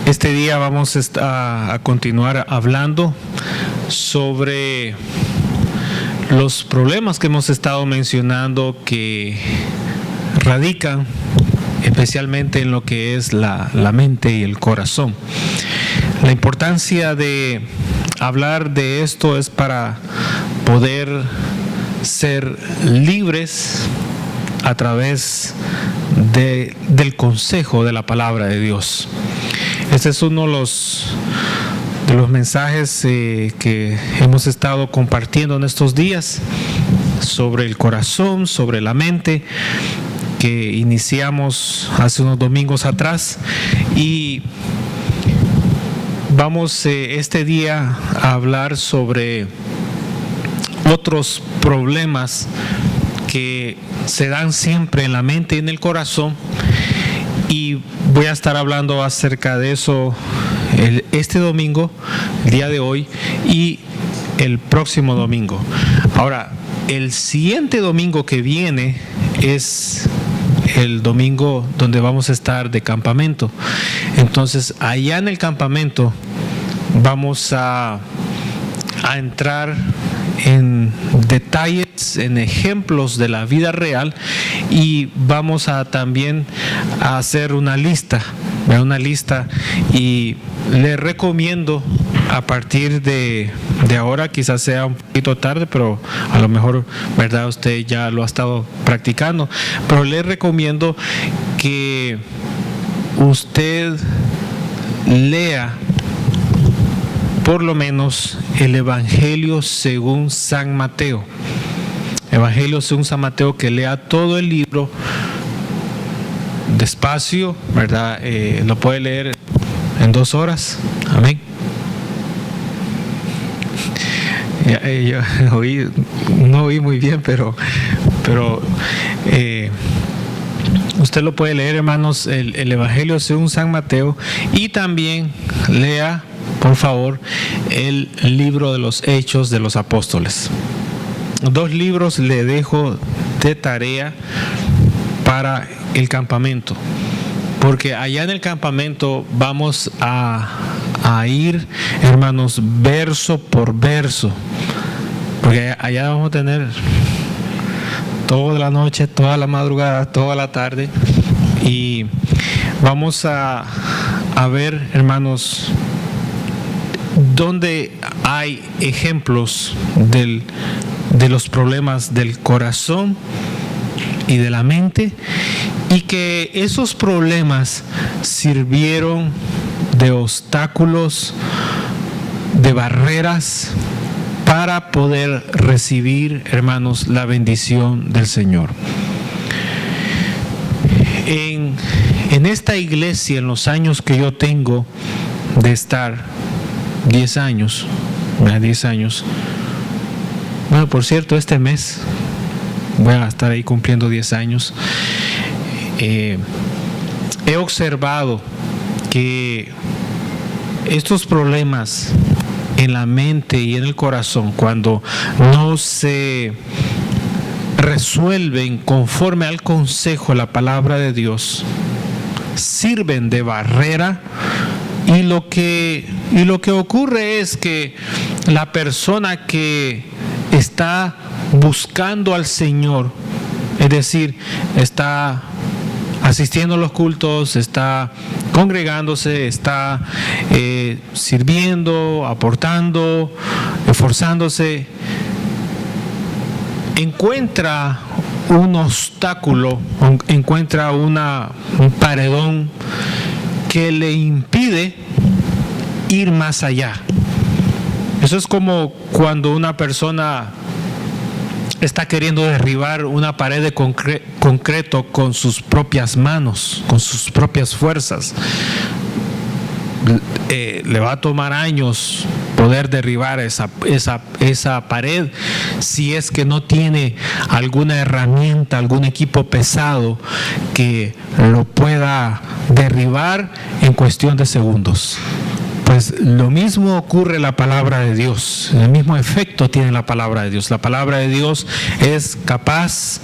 Este día vamos a continuar hablando sobre los problemas que hemos estado mencionando que radican especialmente en lo que es la mente y el corazón. La importancia de hablar de esto es para poder ser libres a través del consejo de la palabra de Dios. Este es uno de los mensajes que hemos estado compartiendo en estos días sobre el corazón, sobre la mente, que iniciamos hace unos domingos atrás, y vamos este día a hablar sobre otros problemas que se dan siempre en la mente y en el corazón, y voy a estar hablando acerca de eso este domingo, el día de hoy, y el próximo domingo. Ahora, el siguiente domingo que viene es el domingo donde vamos a estar de campamento. Entonces, allá en el campamento vamos a entrar en detalles, en ejemplos de la vida real, y vamos a también a hacer una lista, y le recomiendo a partir de ahora, quizás sea un poquito tarde, pero a lo mejor, ¿verdad?, usted ya lo ha estado practicando, pero le recomiendo que usted lea por lo menos el Evangelio según San Mateo. Evangelio según San Mateo, que lea todo el libro despacio, ¿verdad? Lo puede leer en 2 horas. Amén. Yo no oí muy bien, pero usted lo puede leer, hermanos, el Evangelio según San Mateo, y también lea, por favor, el libro de los Hechos de los Apóstoles. 2 libros le dejo de tarea para el campamento, porque allá en el campamento vamos a ir, hermanos, verso por verso, porque allá vamos a tener toda la noche, toda la madrugada, toda la tarde, y vamos a ver, hermanos, donde hay ejemplos de los problemas del corazón y de la mente, y que esos problemas sirvieron de obstáculos, de barreras para poder recibir, hermanos, la bendición del Señor. En esta iglesia, en los años que yo tengo de estar, 10 años. Bueno, por cierto, este mes voy a estar ahí cumpliendo 10 años. He observado que estos problemas en la mente y en el corazón, cuando no se resuelven conforme al consejo de la palabra de Dios, sirven de barrera. Y lo que ocurre es que la persona que está buscando al Señor, es decir, está asistiendo a los cultos, está congregándose, está sirviendo, aportando, esforzándose, encuentra un obstáculo, encuentra un paredón que le impide ir más allá. Eso es como cuando una persona está queriendo derribar una pared de concreto con sus propias manos, con sus propias fuerzas. Le va a tomar años poder derribar esa pared, si es que no tiene alguna herramienta, algún equipo pesado que lo pueda derribar en cuestión de segundos. Pues lo mismo ocurre en la palabra de Dios, el mismo efecto tiene la palabra de Dios. La palabra de Dios es capaz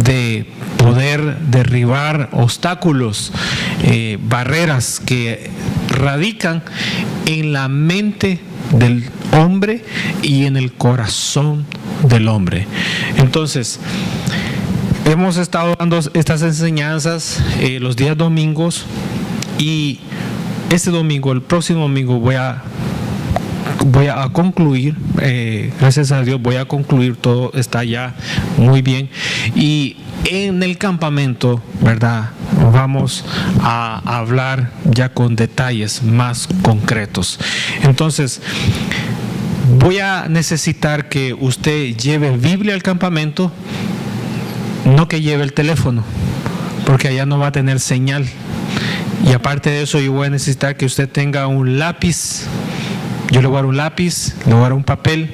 de poder derribar obstáculos, barreras que radican en la mente del hombre y en el corazón del hombre. Entonces, hemos estado dando estas enseñanzas los días domingos, y este domingo, el próximo domingo, voy a concluir, gracias a Dios voy a concluir, todo está ya muy bien, y en el campamento, ¿verdad?, vamos a hablar ya con detalles más concretos. Entonces, voy a necesitar que usted lleve Biblia al campamento, no que lleve el teléfono, porque allá no va a tener señal. Y aparte de eso, yo voy a necesitar que usted tenga un lápiz. Yo le voy a dar un lápiz, le voy a dar un papel,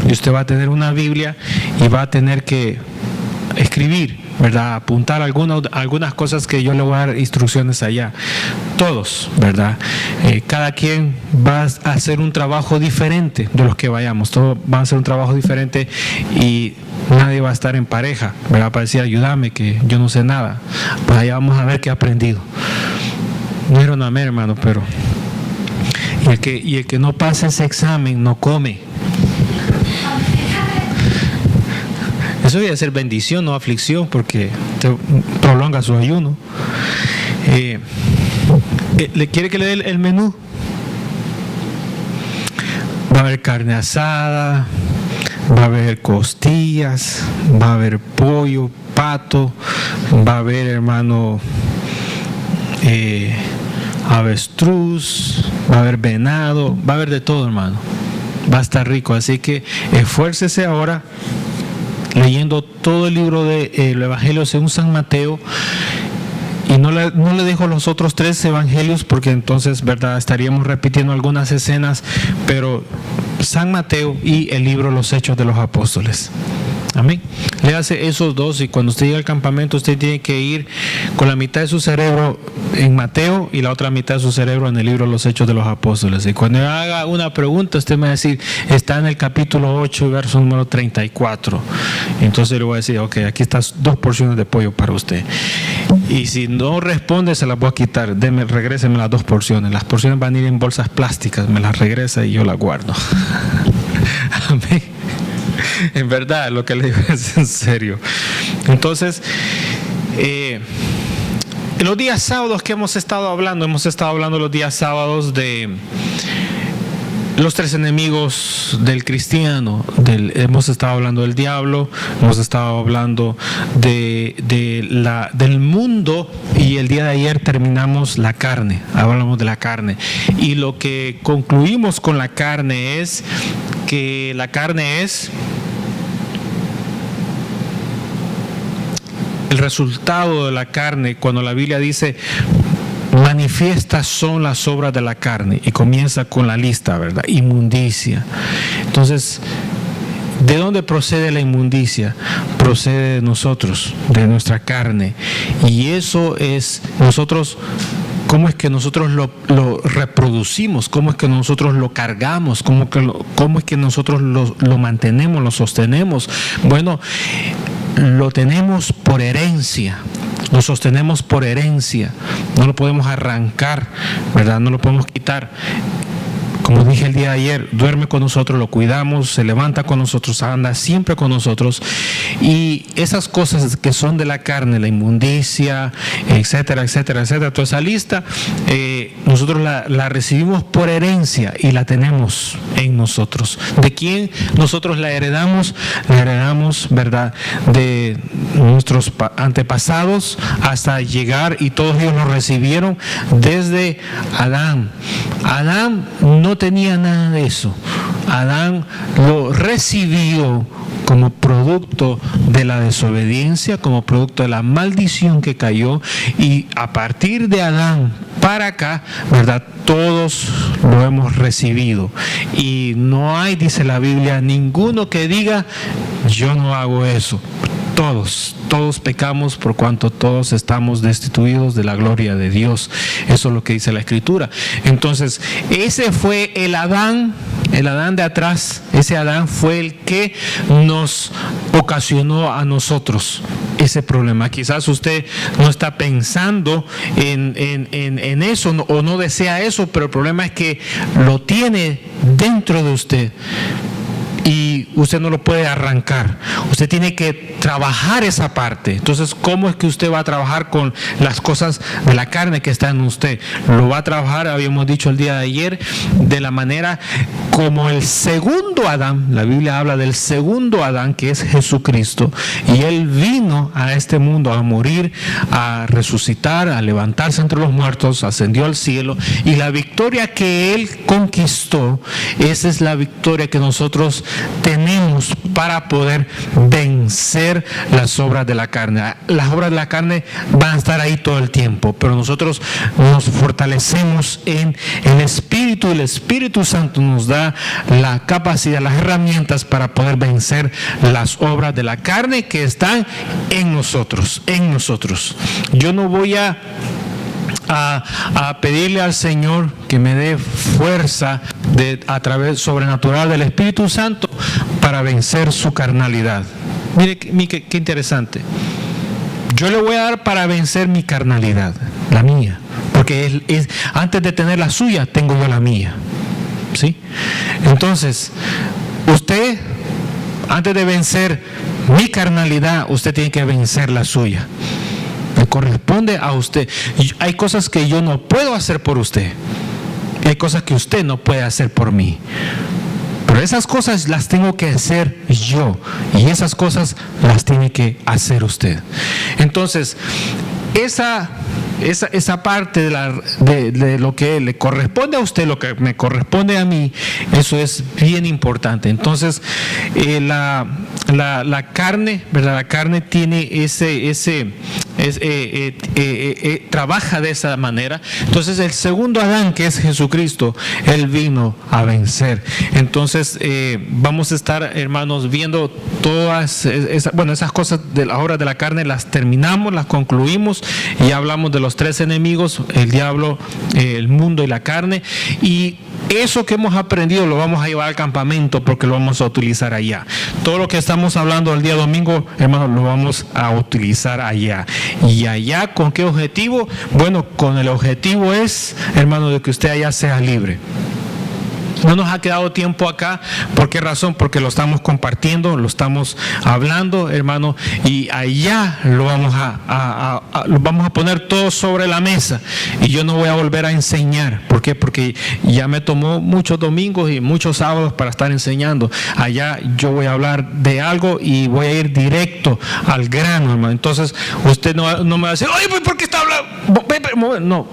y usted va a tener una Biblia y va a tener que escribir, ¿verdad?, apuntar algunas cosas que yo le voy a dar instrucciones allá. Todos, ¿verdad? Cada quien va a hacer un trabajo diferente de los que vayamos. Todos van a hacer un trabajo diferente y nadie va a estar en pareja, ¿verdad?, para decir, ayúdame que yo no sé nada. Pues allá vamos a ver qué he aprendido. No era una mera, hermano, pero... Y el que no pasa ese examen no come. Eso debe ser bendición, no aflicción, porque te prolonga su ayuno. ¿Le quiere que le dé el menú? Va a haber carne asada, va a haber costillas, va a haber pollo, pato, va a haber, hermano, avestruz, va a haber venado, va a haber de todo, hermano. Va a estar rico, así que esfuércese ahora leyendo todo el libro del Evangelio según San Mateo, y no le dejo los otros 3 evangelios, porque entonces, ¿verdad?, estaríamos repitiendo algunas escenas, pero San Mateo y el libro Los Hechos de los Apóstoles. Amén. Le hace esos 2, y cuando usted llega al campamento, usted tiene que ir con la mitad de su cerebro en Mateo y la otra mitad de su cerebro en el libro Los Hechos de los Apóstoles. Y cuando haga una pregunta, usted me va a decir, está en el capítulo 8, verso número 34. Entonces le voy a decir, ok, aquí están 2 porciones de pollo para usted. Y si no responde, se las voy a quitar. Regréseme las 2 porciones. Las porciones van a ir en bolsas plásticas, me las regresa y yo las guardo. Amén. En verdad, lo que le digo es en serio. Entonces, en los días sábados que hemos estado hablando los días sábados de los 3 enemigos del cristiano. Hemos estado hablando del diablo, hemos estado hablando del mundo, y el día de ayer terminamos la carne, hablamos de la carne. Y lo que concluimos con la carne es que la carne es el resultado de la carne. Cuando la Biblia dice manifiestas son las obras de la carne, y comienza con la lista, ¿verdad? Inmundicia. Entonces, ¿de dónde procede la inmundicia? Procede de nosotros, de nuestra carne. Y eso es nosotros. ¿Cómo es que nosotros lo reproducimos? ¿Cómo es que nosotros lo cargamos? ¿Cómo es que nosotros lo mantenemos, lo sostenemos? Bueno, lo tenemos por herencia, lo sostenemos por herencia. No lo podemos arrancar, ¿verdad? No lo podemos quitar. Como dije el día de ayer, duerme con nosotros, lo cuidamos, se levanta con nosotros, anda siempre con nosotros. Y esas cosas que son de la carne, la inmundicia, etcétera, etcétera, etcétera, toda esa lista, nosotros la recibimos por herencia y la tenemos en nosotros. ¿De quién nosotros la heredamos? La heredamos, ¿verdad?, de nuestros antepasados hasta llegar, y todos ellos lo recibieron desde Adán. Adán no tenía nada de eso. Adán lo recibió como producto de la desobediencia, como producto de la maldición que cayó, y a partir de Adán para acá, ¿verdad?, todos lo hemos recibido. Y no hay, dice la Biblia, ninguno que diga yo no hago eso. Todos pecamos por cuanto todos estamos destituidos de la gloria de Dios. Eso es lo que dice la Escritura. Entonces, ese fue el Adán de atrás. Ese Adán fue el que nos ocasionó a nosotros ese problema. Quizás usted no está pensando en eso o no desea eso, pero el problema es que lo tiene dentro de usted. Y usted no lo puede arrancar. Usted tiene que trabajar esa parte. Entonces, ¿cómo es que usted va a trabajar con las cosas de la carne que está en usted? Lo va a trabajar, habíamos dicho el día de ayer, de la manera como el segundo Adán. La Biblia habla del segundo Adán, que es Jesucristo. Y Él vino a este mundo a morir, a resucitar, a levantarse entre los muertos, ascendió al cielo. Y la victoria que Él conquistó, esa es la victoria que nosotros tenemos para poder vencer las obras de la carne. Las obras de la carne van a estar ahí todo el tiempo, pero nosotros nos fortalecemos en el Espíritu, y el Espíritu Santo nos da la capacidad, las herramientas para poder vencer las obras de la carne que están en nosotros. Yo no voy a pedirle al Señor que me dé fuerza a través sobrenatural del Espíritu Santo para vencer su carnalidad. Mire qué interesante. Yo le voy a dar para vencer mi carnalidad, la mía, porque antes de tener la suya, tengo yo la mía. ¿Sí? Entonces, usted, antes de vencer mi carnalidad, usted tiene que vencer la suya. Le corresponde a usted. Hay cosas que yo no puedo hacer por usted. Hay cosas que usted no puede hacer por mí. Pero esas cosas las tengo que hacer yo. Y esas cosas las tiene que hacer usted. Entonces, esa parte de lo que le corresponde a usted, lo que me corresponde a mí, eso es bien importante. Entonces, la carne, ¿verdad? La carne tiene trabaja de esa manera. Entonces, el segundo Adán, que es Jesucristo, Él vino a vencer. Entonces, vamos a estar, hermanos, viendo todas esas cosas de las obras de la carne, las terminamos, las concluimos, y hablamos de los tres enemigos: el diablo, el mundo y la carne. Y eso que hemos aprendido lo vamos a llevar al campamento, porque lo vamos a utilizar allá. Todo lo que estamos hablando el día domingo, hermanos, lo vamos a utilizar allá. Y allá, ¿con qué objetivo? Bueno, con el objetivo es, hermano, de que usted allá sea libre. No nos ha quedado tiempo acá. ¿Por qué razón? Porque lo estamos compartiendo, lo estamos hablando, hermano, y allá lo vamos a poner todo sobre la mesa. Y yo no voy a volver a enseñar. ¿Por qué? Porque ya me tomó muchos domingos y muchos sábados para estar enseñando. Allá yo voy a hablar de algo y voy a ir directo al grano, hermano. Entonces usted no me va a decir: oye, pues, ¿por qué está hablando? No,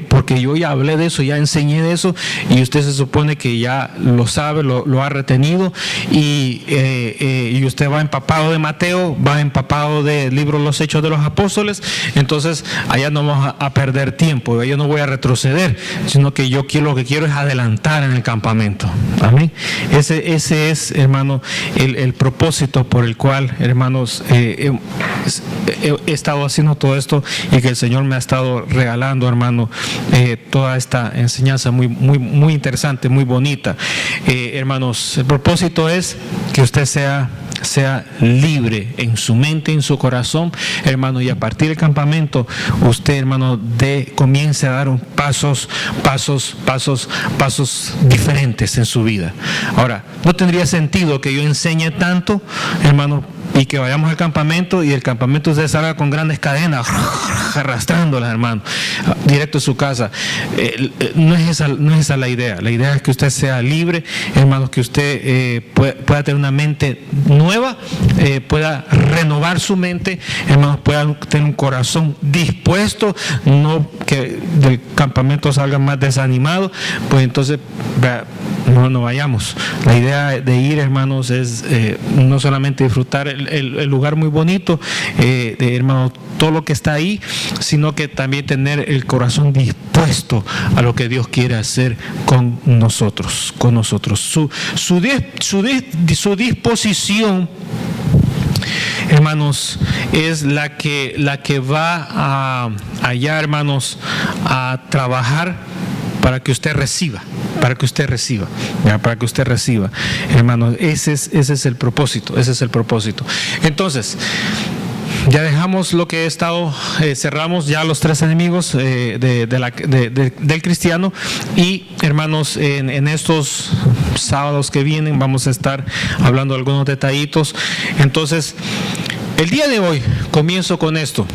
porque yo ya hablé de eso, ya enseñé de eso, y usted se supone que ya lo sabe, lo ha retenido, y usted va empapado de Mateo, va empapado del libro Los Hechos de los Apóstoles. Entonces allá no vamos a perder tiempo, yo no voy a retroceder, sino que lo que quiero es adelantar en el campamento. Amén. Ese es, hermano, el propósito por el cual, hermanos, he estado haciendo todo esto, y que el Señor me ha estado regalando, hermano, toda esta enseñanza muy, muy, muy interesante, muy bonita. Hermanos, el propósito es que usted sea libre en su mente, en su corazón, hermano, y a partir del campamento usted, hermano, comience a dar pasos diferentes en su vida. Ahora, no tendría sentido que yo enseñe tanto, hermano, y que vayamos al campamento, y el campamento usted salga con grandes cadenas arrastrándolas, hermano, directo a su casa. No es esa la idea. La idea es que usted sea libre, hermano, que usted pueda tener una mente nueva, pueda renovar su mente, hermano, pueda tener un corazón dispuesto, no que del campamento salga más desanimado. Pues entonces no vayamos. La idea de ir, hermanos, es no solamente disfrutar el lugar muy bonito, hermano, todo lo que está ahí, sino que también tener el corazón dispuesto a lo que Dios quiere hacer con nosotros. Su disposición hermanos, es la que va allá, hermanos, a trabajar para que usted reciba, ¿ya? Para que usted reciba, hermanos. Ese es el propósito, Entonces, ya dejamos lo que he estado, cerramos ya los 3 enemigos del cristiano. Y hermanos, en estos sábados que vienen vamos a estar hablando de algunos detallitos. Entonces, el día de hoy comienzo con esto.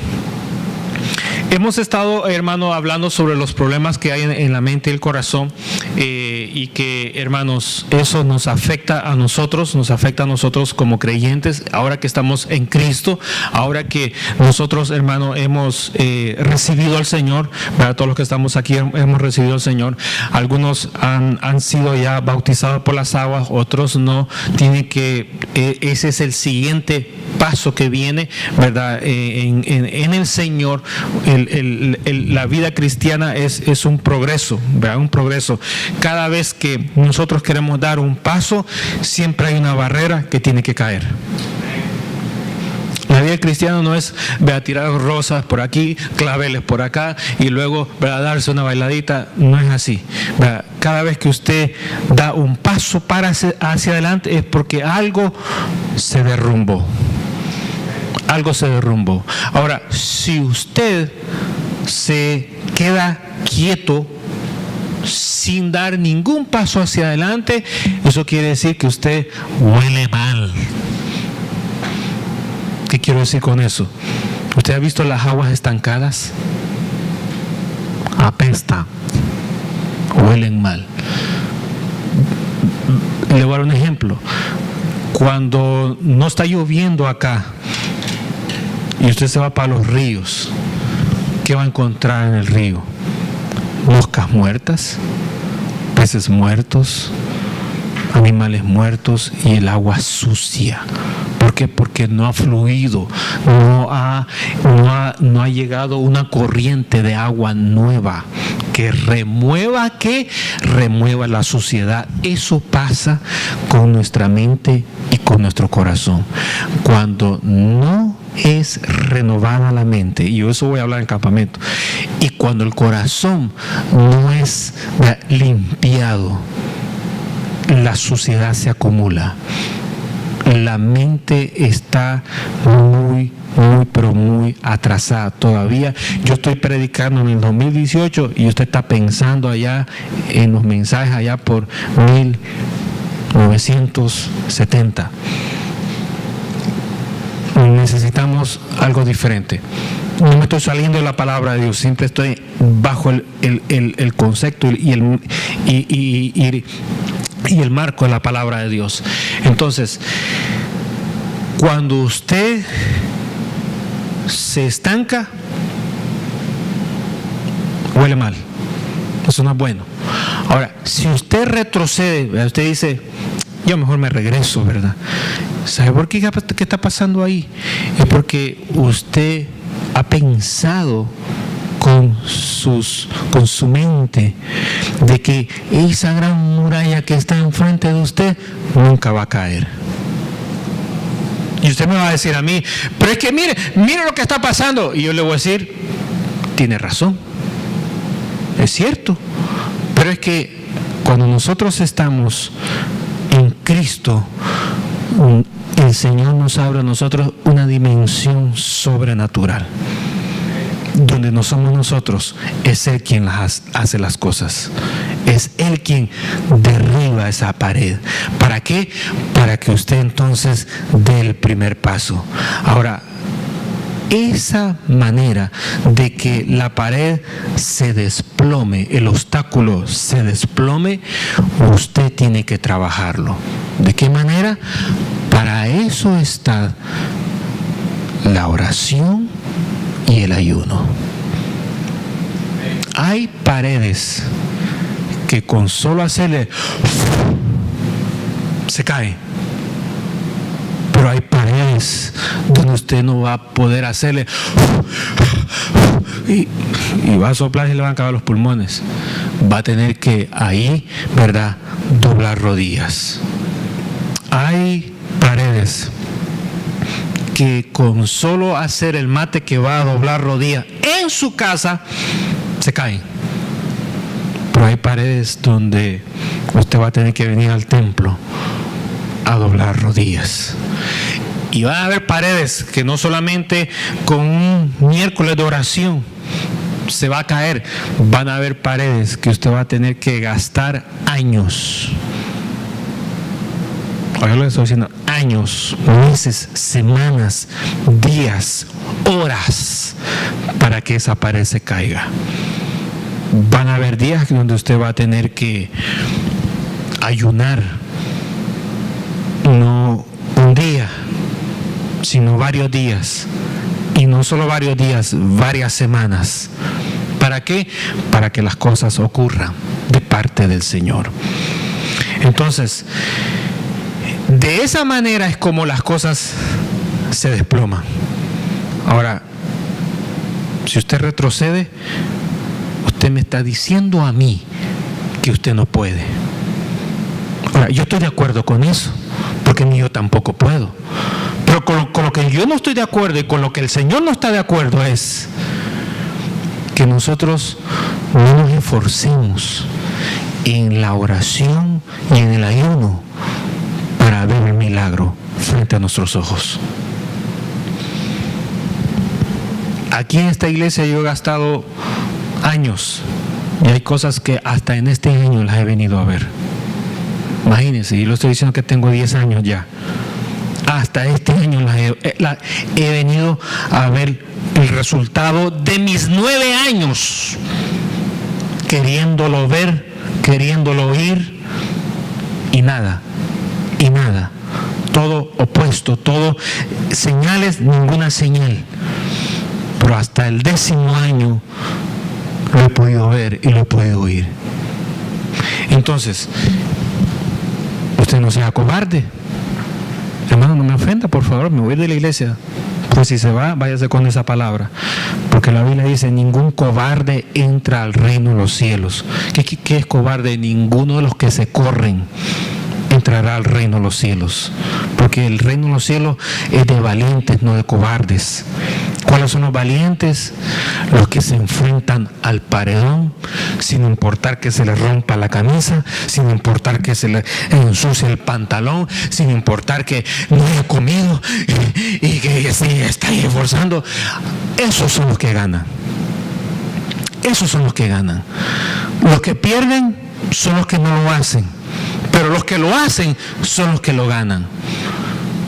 Hemos estado, hermano, hablando sobre los problemas que hay en la mente y el corazón, y que, hermanos, eso nos afecta a nosotros como creyentes, ahora que estamos en Cristo, ahora que nosotros, hermano, hemos recibido al Señor, ¿verdad? Todos los que estamos aquí hemos recibido al Señor. Algunos han sido ya bautizados por las aguas, otros no. Ese es el siguiente paso que viene, ¿verdad? En el Señor. La vida cristiana es un progreso, ¿verdad? Un progreso. Cada vez que nosotros queremos dar un paso, siempre hay una barrera que tiene que caer. La vida cristiana no es, ¿verdad?, tirar rosas por aquí, claveles por acá y luego, ¿verdad?, darse una bailadita. No es así, ¿verdad? Cada vez que usted da un paso hacia adelante es porque algo se derrumbó. Ahora, si usted se queda quieto sin dar ningún paso hacia adelante, eso quiere decir que usted huele mal. ¿Qué quiero decir con eso? ¿Usted ha visto las aguas estancadas? Apestan, huelen mal. Le voy a dar un ejemplo. Cuando no está lloviendo acá y usted se va para los ríos, ¿qué va a encontrar en el río? Moscas muertas, peces muertos, animales muertos y el agua sucia. ¿Por qué? Porque no ha fluido, no ha llegado una corriente de agua nueva que remueva la suciedad. Eso pasa con nuestra mente y con nuestro corazón. Cuando no es renovada la mente, y yo eso voy a hablar en campamento, y cuando el corazón no es limpiado, la suciedad se acumula. La mente está muy atrasada todavía. Yo estoy predicando en el 2018 y usted está pensando allá en los mensajes allá por 1970. Necesitamos algo diferente. No me estoy saliendo de la palabra de Dios, siempre estoy bajo el concepto y el marco de la palabra de Dios. Entonces, cuando usted se estanca, huele mal. Eso no es bueno. Ahora, si usted retrocede, usted dice, yo mejor me regreso, ¿verdad? ¿Sabe por qué está pasando ahí? Es porque usted ha pensado con su mente de que esa gran muralla que está enfrente de usted nunca va a caer. Y usted me va a decir a mí, pero es que mire lo que está pasando. Y yo le voy a decir, tiene razón, es cierto. Pero es que cuando nosotros estamos en Cristo, el Señor nos abre a nosotros una dimensión sobrenatural, donde no somos nosotros, es Él quien hace las cosas. Es Él quien derriba esa pared. ¿Para qué? Para que usted entonces dé el primer paso. Ahora, esa manera de que la pared se desplome, el obstáculo se desplome, usted tiene que trabajarlo. ¿De qué manera? Para eso está la oración y el ayuno. Hay paredes que con solo hacerle se caen, pero hay paredes donde usted no va a poder hacerle y va a soplar y le van a acabar los pulmones. Va a tener que ahí, ¿verdad?, doblar rodillas. Hay paredes que con solo hacer el mate que va a doblar rodillas en su casa, se caen. Pero hay paredes donde usted va a tener que venir al templo a doblar rodillas. Y va a haber paredes que no solamente con un miércoles de oración se va a caer, van a haber paredes que usted va a tener que gastar años. Ahora lo estoy diciendo, años, meses, semanas, días, horas, para que esa pared se caiga. Van a haber días donde usted va a tener que ayunar, no un día, sino varios días. Y no solo varios días, varias semanas. ¿Para qué? Para que las cosas ocurran de parte del Señor. Entonces, de esa manera es como las cosas se desploman. Ahora, si usted retrocede, usted me está diciendo a mí que usted no puede. Ahora, yo estoy de acuerdo con eso, porque ni yo tampoco puedo. Pero con lo que yo no estoy de acuerdo y con lo que el Señor no está de acuerdo es que nosotros no nos esforcemos en la oración y en el ayuno para ver el milagro frente a nuestros ojos. Aquí en esta iglesia yo he gastado años y hay cosas que hasta en este año las he venido a ver. Imagínense, y lo estoy diciendo que tengo 10 años ya. Hasta este año he venido a ver el resultado de mis 9 años, queriéndolo ver, queriéndolo oír, y nada, todo opuesto, todo señales, ninguna señal. Pero hasta el 10º año lo he podido ver y lo he podido oír. Entonces, usted no sea cobarde. Hermano, no me ofenda, por favor, me voy de la iglesia. Pues si se va, váyase con esa palabra. Porque la Biblia dice, ningún cobarde entra al reino de los cielos. ¿Qué es cobarde? Ninguno de los que se corren entrará al reino de los cielos. Porque el reino de los cielos es de valientes, no de cobardes. ¿Cuáles son los valientes? Los que se enfrentan al paredón, sin importar que se les rompa la camisa, sin importar que se les ensucie el pantalón, sin importar que no haya comido y que se está esforzando. Esos son los que ganan. Esos son los que ganan. Los que pierden son los que no lo hacen, pero los que lo hacen son los que lo ganan.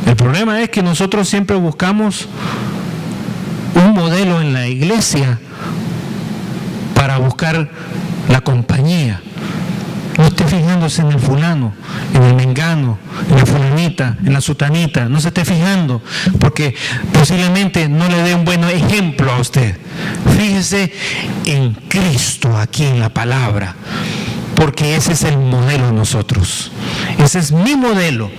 El problema es que nosotros siempre buscamos un modelo en la iglesia para buscar la compañía. No esté fijándose en el fulano, en el mengano, en la fulanita, en la sutanita. No se esté fijando, porque posiblemente no le dé un buen ejemplo a usted. Fíjese en Cristo aquí en la palabra, porque ese es el modelo de nosotros. Ese es mi modelo.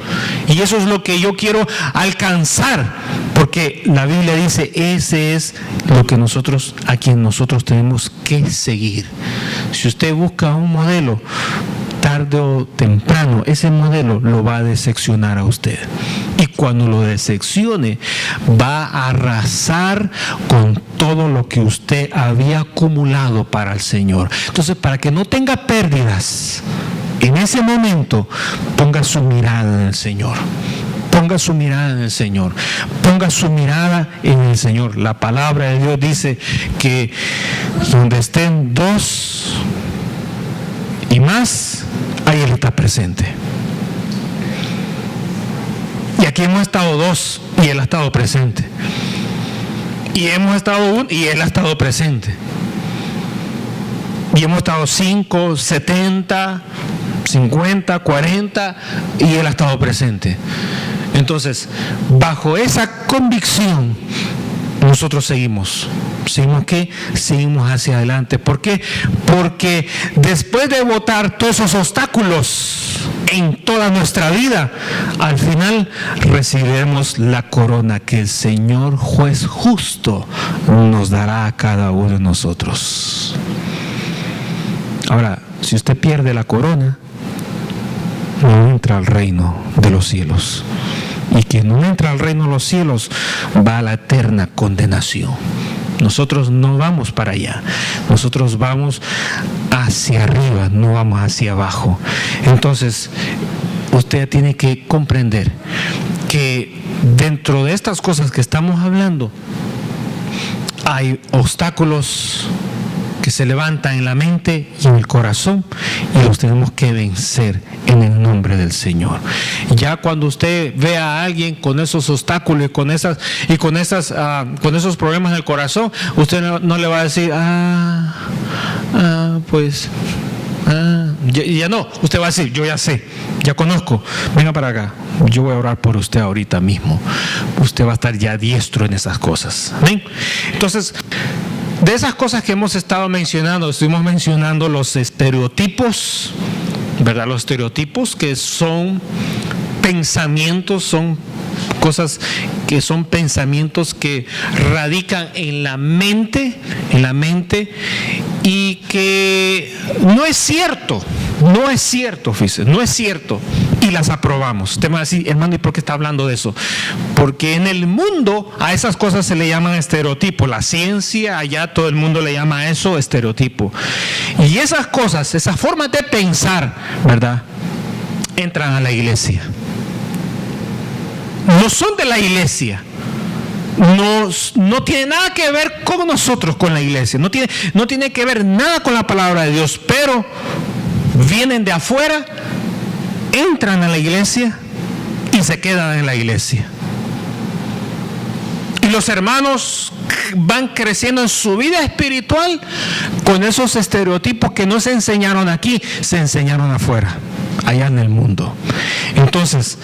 Y eso es lo que yo quiero alcanzar, porque la Biblia dice, ese es lo que nosotros, a quien nosotros tenemos que seguir. Si usted busca un modelo, tarde o temprano, ese modelo lo va a decepcionar a usted. Y cuando lo decepcione, va a arrasar con todo lo que usted había acumulado para el Señor. Entonces, para que no tenga pérdidas, en ese momento, ponga su mirada en el Señor. Ponga su mirada en el Señor. Ponga su mirada en el Señor. La palabra de Dios dice que donde estén 2 y más, ahí Él está presente. Y aquí hemos estado 2 y Él ha estado presente. Y hemos estado 1 y Él ha estado presente. Y hemos estado 5, 70, 50, 40 y Él ha estado presente. Entonces, bajo esa convicción, nosotros seguimos. ¿Seguimos qué? Seguimos hacia adelante. ¿Por qué? Porque después de botar todos esos obstáculos en toda nuestra vida, al final recibiremos la corona que el Señor juez justo nos dará a cada uno de nosotros. Ahora, si usted pierde la corona, no entra al reino de los cielos. y quien no entra al reino de los cielos va a la eterna condenación. Nosotros no vamos para allá, nosotros vamos hacia arriba, no vamos hacia abajo. Entonces, usted tiene que comprender que dentro de estas cosas que estamos hablando, hay obstáculos que se levantan en la mente y en el corazón, y los tenemos que vencer en el nombre del Señor. Ya cuando usted ve a alguien con esos obstáculos y con esos problemas en el corazón, usted no le va a decir ya no, usted va a decir, yo ya sé, ya conozco, venga para acá, yo voy a orar por usted ahorita mismo. Usted va a estar ya diestro en esas cosas. ¿Amén? Entonces, de esas cosas que hemos estado mencionando, estuvimos mencionando los estereotipos, ¿verdad? Los estereotipos que son pensamientos, son cosas que son pensamientos que radican en la mente y que no es cierto, fíjese, no es cierto, y las aprobamos. Usted me va a decir, hermano, ¿y por qué está hablando de eso? Porque en el mundo a esas cosas se le llaman estereotipos. La ciencia, allá todo el mundo le llama a eso estereotipo. Y esas cosas, esas formas de pensar, ¿verdad?, entran a la iglesia. No son de la iglesia. No tiene nada que ver con nosotros, con la iglesia. No tiene que ver nada con la palabra de Dios, pero vienen de afuera, entran a la iglesia y se quedan en la iglesia. Y los hermanos van creciendo en su vida espiritual con esos estereotipos que no se enseñaron aquí, se enseñaron afuera, allá en el mundo. Entonces,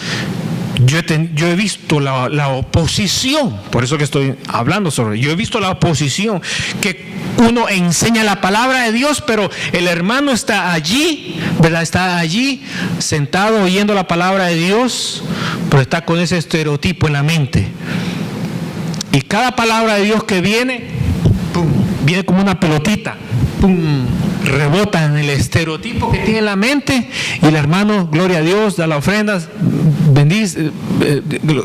yo he visto la oposición, por eso que estoy hablando sobre, yo he visto la oposición, que uno enseña la palabra de Dios, pero el hermano está allí, ¿verdad? Está allí sentado oyendo la palabra de Dios, pero está con ese estereotipo en la mente. Y cada palabra de Dios que viene, ¡pum!, viene como una pelotita, ¡pum!, rebota en el estereotipo que tiene en la mente, y el hermano, gloria a Dios, da la ofrenda, bendice,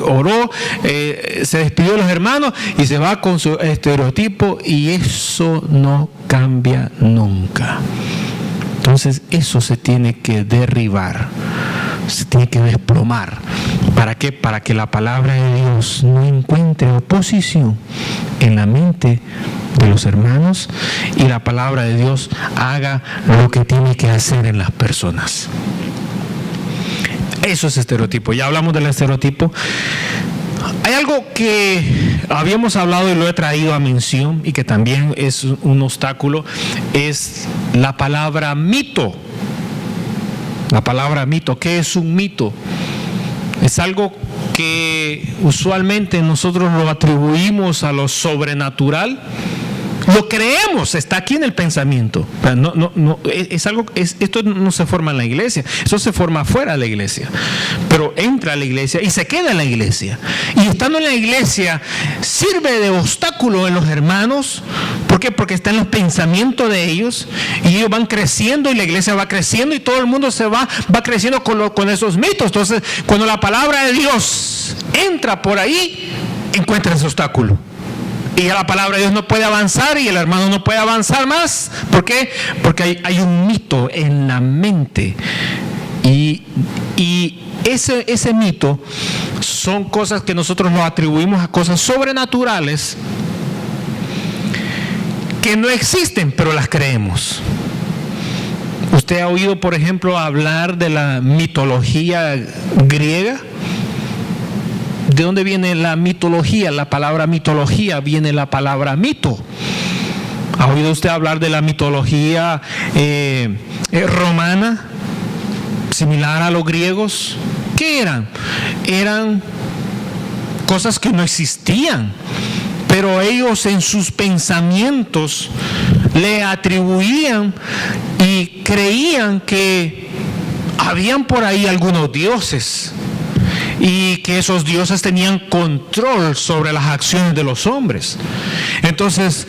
oró, se despidió de los hermanos y se va con su estereotipo, y eso no cambia nunca. Entonces eso se tiene que derribar, se tiene que desplomar. ¿Para qué? Para que la palabra de Dios no encuentre oposición en la mente de los hermanos y la palabra de Dios haga lo que tiene que hacer en las personas. Eso es estereotipo. Ya hablamos del estereotipo. Hay algo que habíamos hablado y lo he traído a mención y que también es un obstáculo, es la palabra mito. La palabra mito. ¿Qué es un mito? Es algo que usualmente nosotros lo atribuimos a lo sobrenatural. Lo creemos, está aquí en el pensamiento. Esto no se forma en la iglesia, eso se forma fuera de la iglesia. Pero entra a la iglesia y se queda en la iglesia. Y estando en la iglesia sirve de obstáculo en los hermanos. ¿Por qué? Porque está en los pensamientos de ellos y ellos van creciendo y la iglesia va creciendo y todo el mundo va creciendo con esos mitos. Entonces, cuando la palabra de Dios entra por ahí, encuentra ese obstáculo. Y ya la palabra de Dios no puede avanzar y el hermano no puede avanzar más. ¿Por qué? Porque hay un mito en la mente. Y ese mito son cosas que nosotros nos atribuimos a cosas sobrenaturales que no existen, pero las creemos. ¿Usted ha oído, por ejemplo, hablar de la mitología griega? ¿De dónde viene la mitología? La palabra mitología viene de la palabra mito. ¿Ha oído usted hablar de la mitología romana, similar a los griegos? ¿Qué eran? Eran cosas que no existían, pero ellos en sus pensamientos le atribuían y creían que habían por ahí algunos dioses y que esos dioses tenían control sobre las acciones de los hombres. Entonces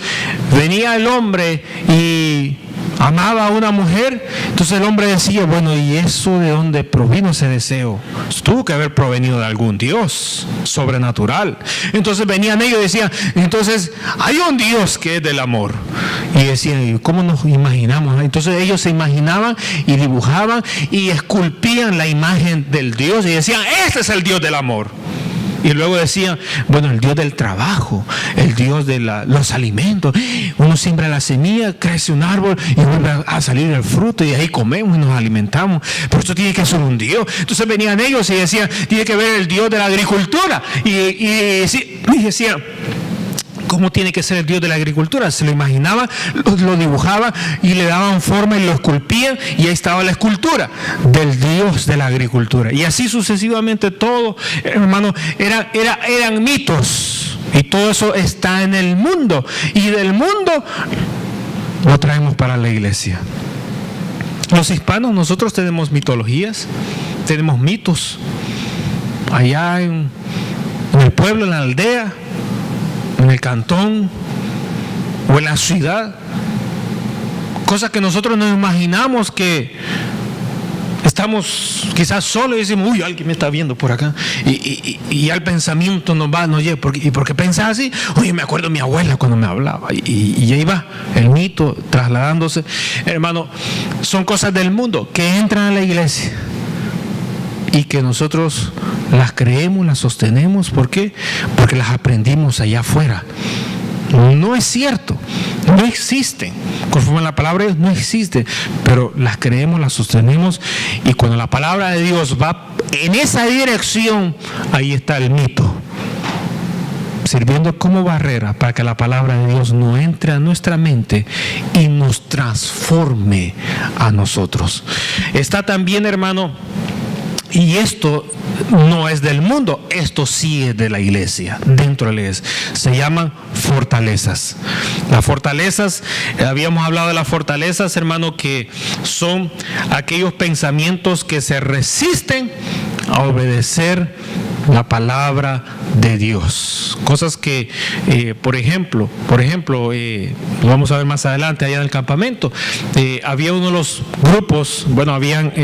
venía el hombre y amaba a una mujer. Entonces el hombre decía, bueno, ¿y eso de dónde provino ese deseo? Tuvo que haber provenido de algún Dios sobrenatural. Entonces venían ellos y decían, entonces hay un Dios que es del amor. Y decían, ¿cómo nos imaginamos? Entonces ellos se imaginaban y dibujaban y esculpían la imagen del Dios y decían, este es el Dios del amor. Y luego decían, bueno, el Dios del trabajo, el Dios de los alimentos. Uno siembra la semilla, crece un árbol y vuelve a salir el fruto y ahí comemos y nos alimentamos. Pero esto tiene que ser un Dios. Entonces venían ellos y decían, tiene que ver el Dios de la agricultura. Y decían, ¿cómo tiene que ser el Dios de la agricultura? Se lo imaginaban, lo dibujaban y le daban forma y lo esculpían y ahí estaba la escultura del Dios de la agricultura. Y así sucesivamente todo, hermano, eran mitos. Y todo eso está en el mundo. Y del mundo lo traemos para la iglesia. Los hispanos, nosotros tenemos mitologías, tenemos mitos. Allá en el pueblo, en la aldea, en el cantón o en la ciudad, cosas que nosotros nos imaginamos que estamos quizás solos y decimos, uy, alguien me está viendo por acá, y al pensamiento nos lleva, ¿y por qué pensás así? Oye, me acuerdo de mi abuela cuando me hablaba, y ahí va el mito trasladándose. Hermano, son cosas del mundo que entran a la iglesia y que nosotros las creemos, las sostenemos. ¿Por qué? Porque las aprendimos allá afuera. No es cierto, no existen. Conforme a la palabra de Dios, no existen, pero las creemos, las sostenemos, y cuando la palabra de Dios va en esa dirección, ahí está el mito, sirviendo como barrera para que la palabra de Dios no entre a nuestra mente y nos transforme a nosotros. Está también, hermano, y esto no es del mundo, esto sí es de la iglesia, dentro de la iglesia. Se llaman fortalezas. Las fortalezas, habíamos hablado de las fortalezas, hermano, que son aquellos pensamientos que se resisten a obedecer la palabra de Dios. Cosas que, por ejemplo, lo vamos a ver más adelante allá en el campamento. Había uno de los grupos, bueno,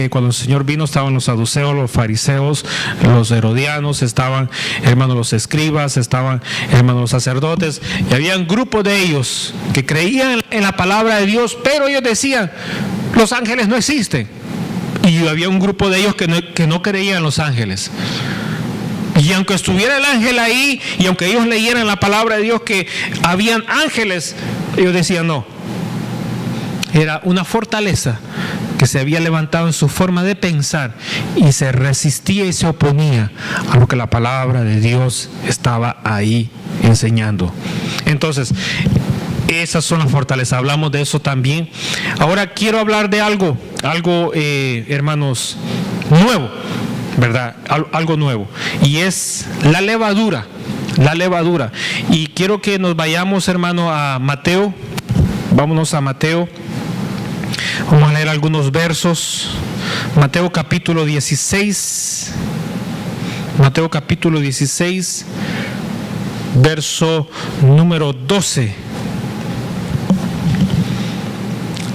cuando el Señor vino estaban los saduceos, los fariseos, los herodianos, estaban, hermanos, los escribas, estaban, hermanos, los sacerdotes, y había un grupo de ellos que creían en la palabra de Dios, pero ellos decían, los ángeles no existen. Y había un grupo de ellos que no creían en los ángeles. Y aunque estuviera el ángel ahí, y aunque ellos leyeran la palabra de Dios que habían ángeles, ellos decían no. Era una fortaleza que se había levantado en su forma de pensar y se resistía y se oponía a lo que la palabra de Dios estaba ahí enseñando. Entonces, esas son las fortalezas. Hablamos de eso también. Ahora quiero hablar de algo, hermanos, nuevo, ¿verdad? Algo nuevo. Y es la levadura. La levadura. Y quiero que nos vayamos, hermano, a Mateo. Vámonos a Mateo. Vamos a leer algunos versos. Mateo capítulo 16. Mateo capítulo 16, verso número 12.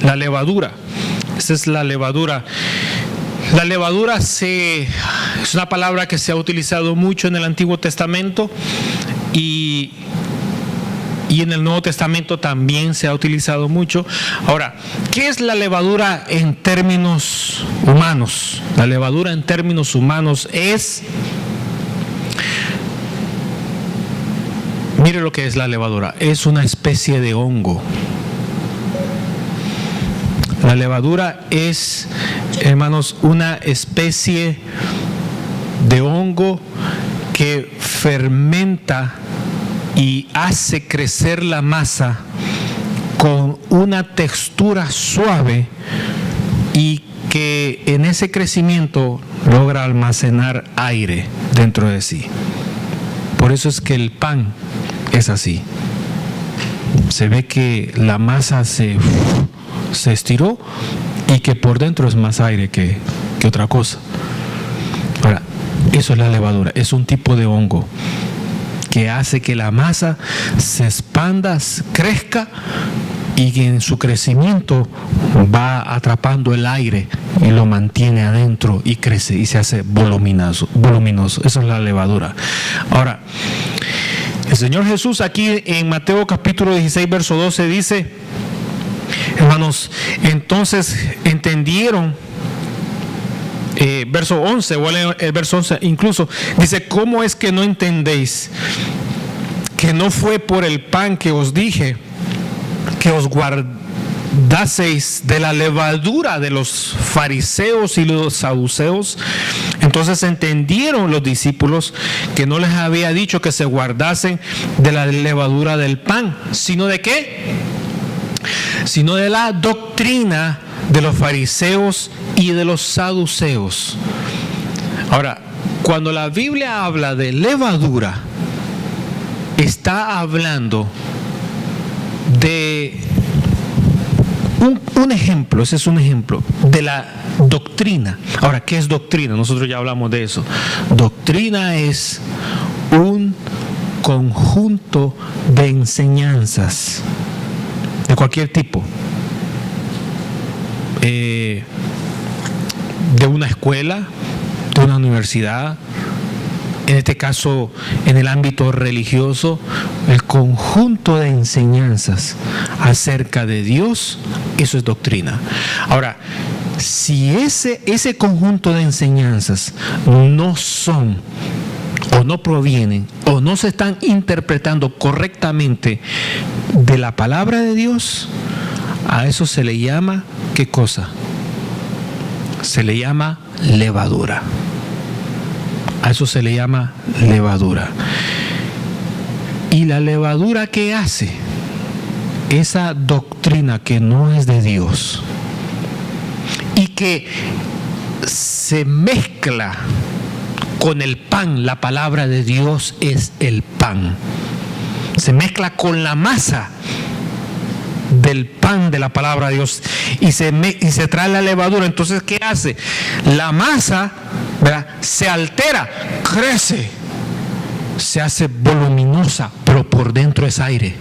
La levadura. Esa es la levadura. La levadura es una palabra que se ha utilizado mucho en el Antiguo Testamento y en el Nuevo Testamento también se ha utilizado mucho. Ahora, ¿qué es la levadura en términos humanos? La levadura en términos humanos es... Mire lo que es la levadura. Es una especie de hongo. La levadura es, hermanos, una especie de hongo que fermenta y hace crecer la masa con una textura suave y que en ese crecimiento logra almacenar aire dentro de sí. Por eso es que el pan es así. Se ve que la masa se estiró y que por dentro es más aire que otra cosa. Ahora, eso es la levadura, es un tipo de hongo que hace que la masa se expanda, crezca y en su crecimiento va atrapando el aire y lo mantiene adentro y crece y se hace voluminoso. Eso es la levadura. Ahora, el Señor Jesús aquí en Mateo capítulo 16 verso 12 dice, hermanos, entonces entendieron, verso 11, o el verso 11 incluso, dice, ¿cómo es que no entendéis que no fue por el pan que os dije que os guardaseis de la levadura de los fariseos y los saduceos? Entonces entendieron los discípulos que no les había dicho que se guardasen de la levadura del pan, sino de ¿qué? Sino de la doctrina de los fariseos y de los saduceos. Ahora, cuando la Biblia habla de levadura, está hablando de un ejemplo, ese es un ejemplo de la doctrina. Ahora, ¿qué es doctrina? Nosotros ya hablamos de eso. Doctrina es un conjunto de enseñanzas de cualquier tipo, de una escuela, de una universidad, en este caso en el ámbito religioso, el conjunto de enseñanzas acerca de Dios, eso es doctrina. Ahora, si ese conjunto de enseñanzas no son o no provienen o no se están interpretando correctamente de la palabra de Dios, a eso se le llama, ¿qué cosa? Se le llama levadura. A eso se le llama levadura. ¿Y la levadura qué hace? Esa doctrina que no es de Dios y que se mezcla con el pan. La palabra de Dios es el pan. Se mezcla con la masa del pan de la palabra de Dios y se trae la levadura. Entonces, ¿qué hace? La masa, ¿verdad?, se altera, crece, se hace voluminosa, pero por dentro es aire.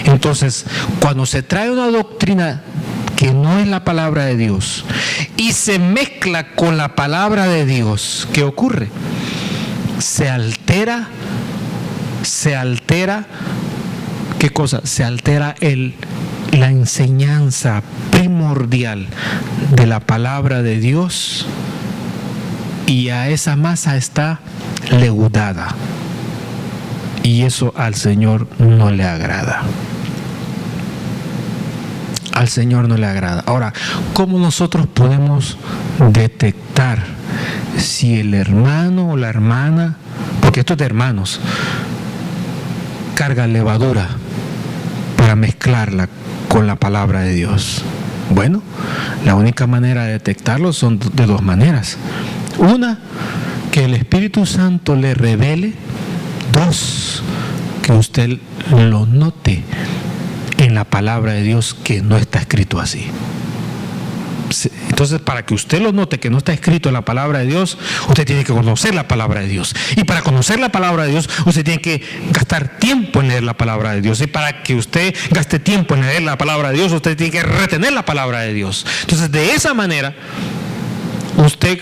Entonces, cuando se trae una doctrina que no es la palabra de Dios y se mezcla con la palabra de Dios, ¿qué ocurre? Se altera, ¿qué cosa? Se altera la enseñanza primordial de la palabra de Dios, y a esa masa está leudada, y eso al Señor no le agrada. Al Señor no le agrada. Ahora, ¿cómo nosotros podemos detectar si el hermano o la hermana, porque esto es de hermanos, carga levadura para mezclarla con la palabra de Dios? Bueno, la única manera de detectarlo son de dos maneras. Una, que el Espíritu Santo le revele. Dos, que usted lo note en la palabra de Dios que no está escrito así. Entonces, para que usted lo note que no está escrito en la palabra de Dios, usted tiene que conocer la palabra de Dios. Y para conocer la palabra de Dios, usted tiene que gastar tiempo en leer la palabra de Dios. Y para que usted gaste tiempo en leer la palabra de Dios, usted tiene que retener la palabra de Dios. Entonces, de esa manera, usted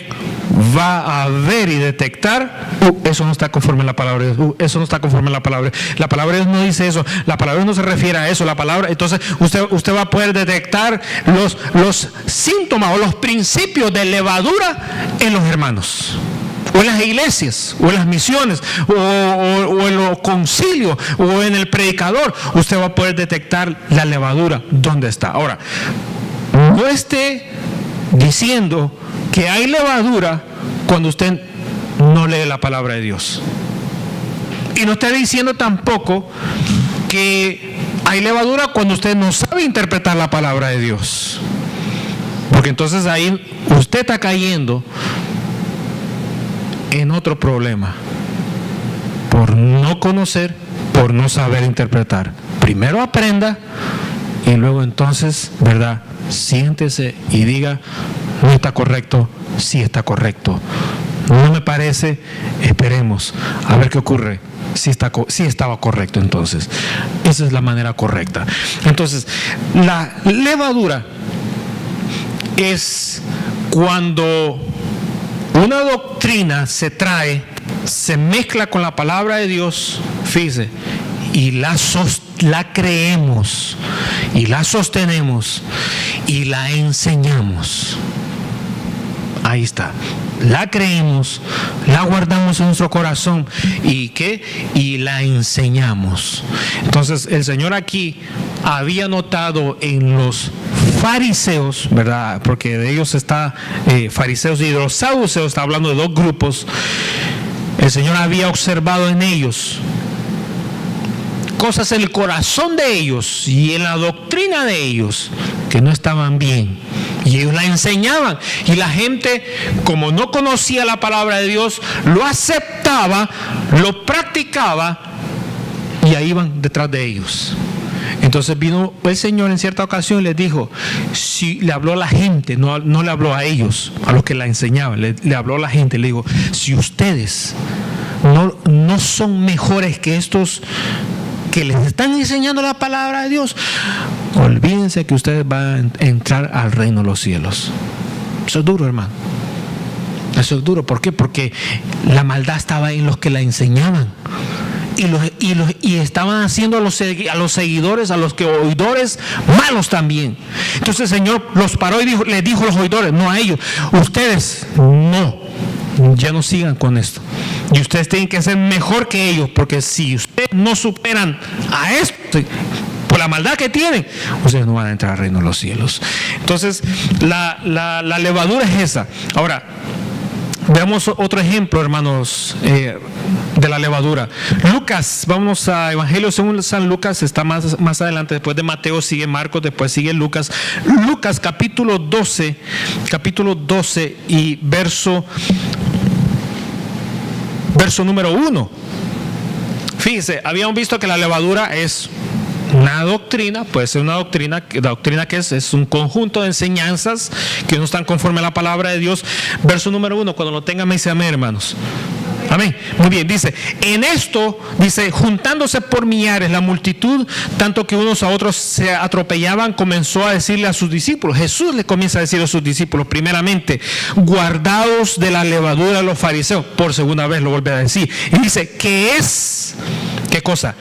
va a ver y detectar, eso no está conforme a la palabra de Dios, eso no está conforme a la palabra. La palabra de Dios no dice eso, la palabra de Dios no se refiere a eso, la palabra. Entonces usted va a poder detectar los síntomas o los principios de levadura en los hermanos, o en las iglesias, o en las misiones, o en los concilios, o en el predicador. Usted va a poder detectar la levadura, ¿dónde está? Ahora, no esté diciendo que hay levadura cuando usted no lee la palabra de Dios. Y no está diciendo tampoco que hay levadura cuando usted no sabe interpretar la palabra de Dios. Porque entonces ahí usted está cayendo en otro problema. Por no conocer, por no saber interpretar. Primero aprenda y luego entonces, ¿verdad?, siéntese y diga: no está correcto, sí está correcto. No me parece, esperemos a ver qué ocurre sí estaba correcto. Entonces, esa es la manera correcta. Entonces, la levadura es cuando una doctrina se trae, se mezcla con la palabra de Dios, fíjese, y la creemos, y la sostenemos, y la enseñamos. Ahí está. La creemos, la guardamos en nuestro corazón y la enseñamos. Entonces el Señor aquí había notado en los fariseos, ¿verdad? Porque de ellos está fariseos, y de los saduceos, está hablando de dos grupos. El Señor había observado en ellos cosas en el corazón de ellos y en la doctrina de ellos que no estaban bien, y ellos la enseñaban, y la gente, como no conocía la palabra de Dios, lo aceptaba, lo practicaba, y ahí iban detrás de ellos. Entonces vino el Señor en cierta ocasión y les dijo, si le habló a la gente, no le habló a ellos, a los que la enseñaban, le habló a la gente, le dijo, si ustedes no son mejores que estos que les están enseñando la palabra de Dios, olvídense que ustedes van a entrar al reino de los cielos. Eso es duro, hermano. Eso es duro. ¿Por qué? Porque la maldad estaba en los que la enseñaban, y estaban haciendo a los seguidores, a los que oidores, malos también. Entonces el Señor los paró y les dijo a los oidores, no a ellos, ustedes ya no sigan con esto, y ustedes tienen que ser mejor que ellos, porque si ustedes no superan a esto por la maldad que tienen, ustedes no van a entrar al reino de los cielos. Entonces la levadura es esa. Ahora veamos otro ejemplo, hermanos, de la levadura. Lucas, vamos a Evangelio según San Lucas, está más adelante, después de Mateo sigue Marcos, después sigue Lucas. Lucas capítulo 12 y verso número 1. Fíjese, habíamos visto que la levadura es una doctrina, puede ser una doctrina que es un conjunto de enseñanzas que no están conforme a la palabra de Dios. Verso número 1, cuando lo tengan me dice amén, hermanos. Amén. Muy bien, dice, en esto, dice, juntándose por millares la multitud, tanto que unos a otros se atropellaban, comenzó a decirle a sus discípulos, Jesús le comienza a decir a sus discípulos, primeramente, guardaos de la levadura de los fariseos, por segunda vez lo vuelve a decir, y dice, ¿qué es? ¿Qué cosa?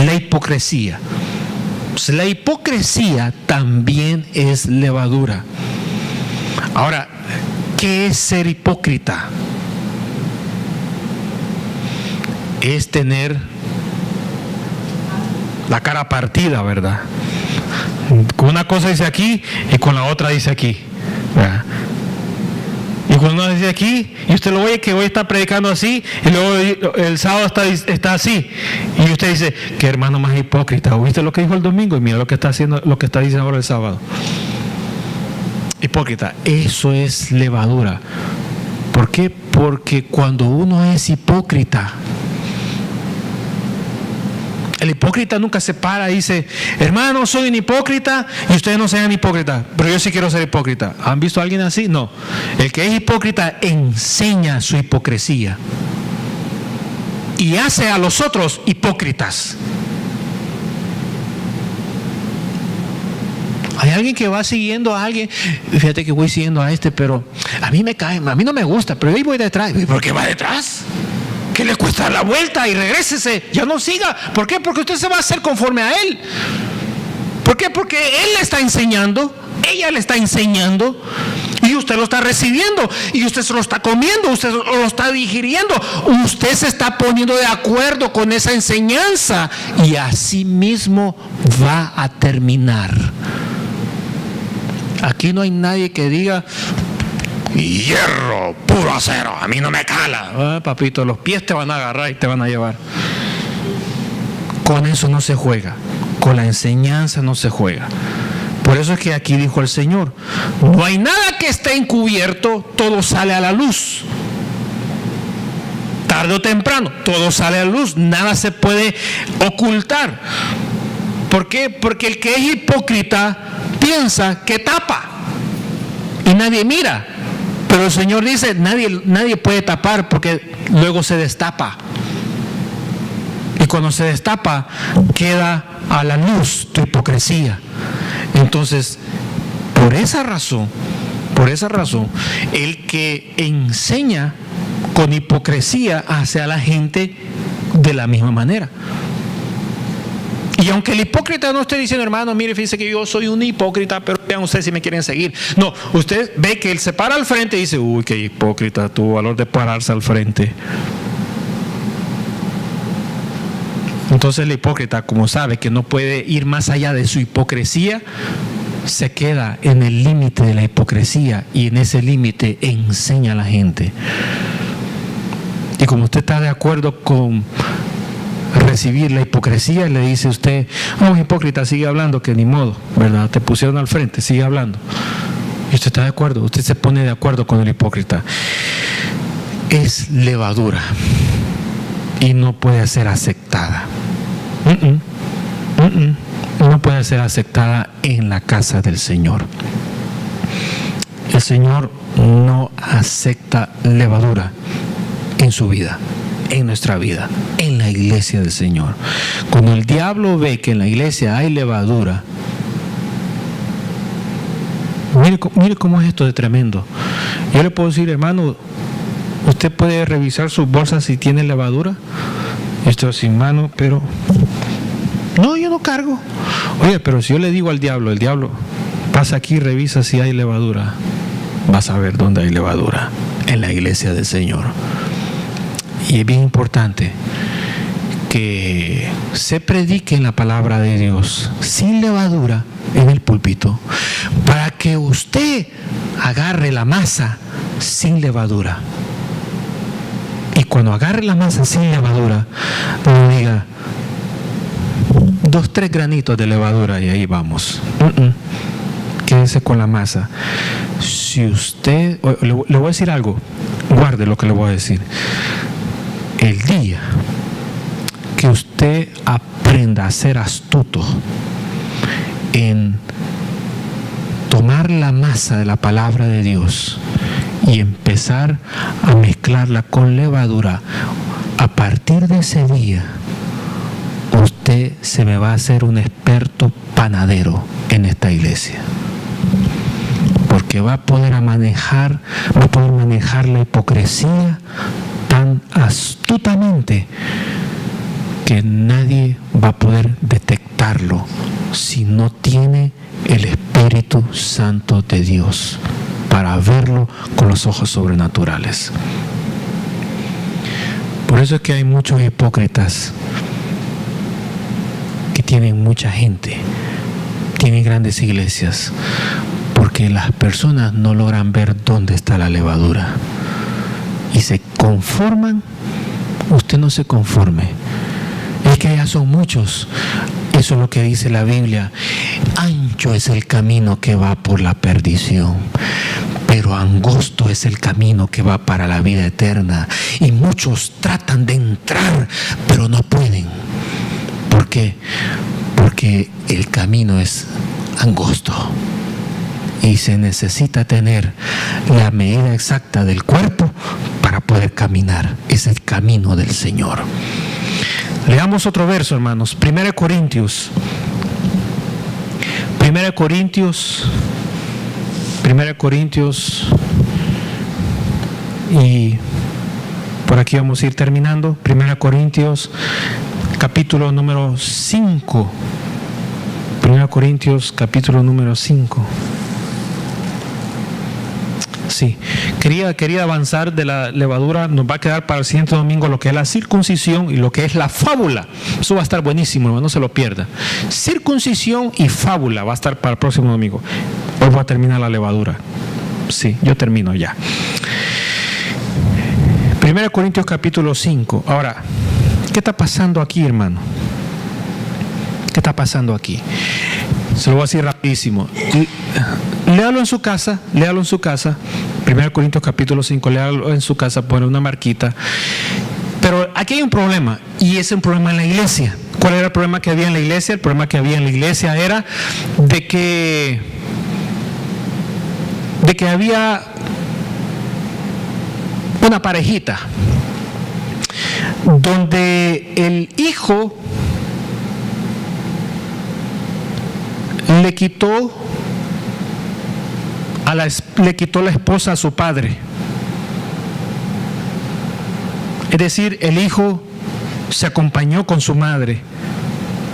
La hipocresía. Pues la hipocresía también es levadura. Ahora, ¿qué es ser hipócrita? Es tener la cara partida, ¿verdad? Con una cosa dice aquí y con la otra dice aquí, ¿verdad? Y cuando uno dice aquí y usted lo oye que hoy está predicando así y luego el sábado está así, y usted dice, qué hermano más hipócrita, ¿oíste lo que dijo el domingo? Y mira lo que está haciendo, lo que está diciendo ahora el sábado. Hipócrita, eso es levadura. ¿Por qué? Porque cuando uno es hipócrita, el hipócrita nunca se para y dice, hermano, soy un hipócrita y ustedes no sean hipócritas, pero yo sí quiero ser hipócrita. ¿Han visto a alguien así? No. El que es hipócrita enseña su hipocresía y hace a los otros hipócritas. Hay alguien que va siguiendo a alguien, fíjate que voy siguiendo a este, pero a mí me cae, a mí no me gusta, pero ahí voy detrás. ¿Por qué va detrás? ¿Qué le cuesta dar la vuelta y regrésese? Ya no siga. ¿Por qué? Porque usted se va a hacer conforme a él. ¿Por qué? Porque él le está enseñando, ella le está enseñando, y usted lo está recibiendo, y usted se lo está comiendo, usted lo está digiriendo, usted se está poniendo de acuerdo con esa enseñanza, y así mismo va a terminar. Aquí no hay nadie que diga, hierro, puro acero, a mí no me cala. Papito, los pies te van a agarrar y te van a llevar. Con eso no se juega, con la enseñanza no se juega. Por eso es que aquí dijo el Señor, no hay nada que esté encubierto, todo sale a la luz. Tarde o temprano, todo sale a la luz, nada se puede ocultar. ¿Por qué? Porque el que es hipócrita piensa que tapa y nadie mira. Pero el Señor dice, nadie puede tapar porque luego se destapa. cuando se destapa, queda a la luz tu hipocresía. Entonces, por esa razón, el que enseña con hipocresía hace a la gente de la misma manera. Y aunque el hipócrita no esté diciendo, hermano, mire, fíjese que yo soy un hipócrita, pero vean ustedes si me quieren seguir. No, usted ve que él se para al frente y dice, uy, qué hipócrita, tuvo valor de pararse al frente. Entonces el hipócrita, como sabe que no puede ir más allá de su hipocresía, se queda en el límite de la hipocresía y en ese límite enseña a la gente. Y como usted está de acuerdo con recibir la hipocresía, le dice usted, oh, hipócrita, sigue hablando, que ni modo, ¿verdad? Te pusieron al frente, sigue hablando. Y usted está de acuerdo, usted se pone de acuerdo con el hipócrita. Es levadura y no puede ser aceptada. No puede ser aceptada en la casa del Señor. El Señor no acepta levadura en su vida, en nuestra vida, en la iglesia del Señor. Cuando el diablo ve que en la iglesia hay levadura, mire cómo es esto de tremendo. Yo le puedo decir, hermano, usted puede revisar sus bolsas si tiene levadura. Esto sin mano, pero no, yo no cargo. Oye, pero si yo le digo al diablo, el diablo pasa aquí, revisa si hay levadura, vas a ver dónde hay levadura, en la iglesia del Señor. Y es bien importante que se predique la palabra de Dios sin levadura en el púlpito, para que usted agarre la masa sin levadura. Y cuando agarre la masa sin levadura, no diga 2, 3 granitos de levadura y ahí vamos. Quédese con la masa. Si usted, le voy a decir algo, guarde lo que le voy a decir. El día que usted aprenda a ser astuto en tomar la masa de la palabra de Dios y empezar a mezclarla con levadura, a partir de ese día usted se me va a hacer un experto panadero en esta iglesia, porque va a poder manejar la hipocresía tan astutamente que nadie va a poder detectarlo si no tiene el Espíritu Santo de Dios para verlo con los ojos sobrenaturales. Por eso es que hay muchos hipócritas que tienen mucha gente, tienen grandes iglesias, porque las personas no logran ver dónde está la levadura y se conforman. Usted no se conforme, es que ya son muchos. Eso es lo que dice la Biblia. Ancho es el camino que va por la perdición, pero angosto es el camino que va para la vida eterna. Y muchos tratan de entrar, pero no pueden. ¿Por qué? Porque el camino es angosto y se necesita tener la medida exacta del cuerpo para poder caminar. Es el camino del Señor. Leamos otro verso, hermanos. 1 Corintios y por aquí vamos a ir terminando. 1 Corintios capítulo número 5. 1 Corintios capítulo número 5. Sí, quería avanzar de la levadura. Nos va a quedar para el siguiente domingo lo que es la circuncisión y lo que es la fábula. Eso va a estar buenísimo, no se lo pierda. Circuncisión y fábula va a estar para el próximo domingo. Hoy voy a terminar la levadura. Sí, yo termino ya. 1 Corintios capítulo 5. Ahora, ¿qué está pasando aquí, hermano? ¿Qué está pasando aquí? Se lo voy a decir rapidísimo. Léalo en su casa. 1 Corintios capítulo 5, léalo en su casa, pone una marquita. Pero aquí hay un problema, y es un problema en la iglesia. ¿Cuál era el problema que había en la iglesia? El problema que había en la iglesia era de que había una parejita donde el hijo le quitó la esposa a su padre. Es decir, el hijo se acompañó con su madre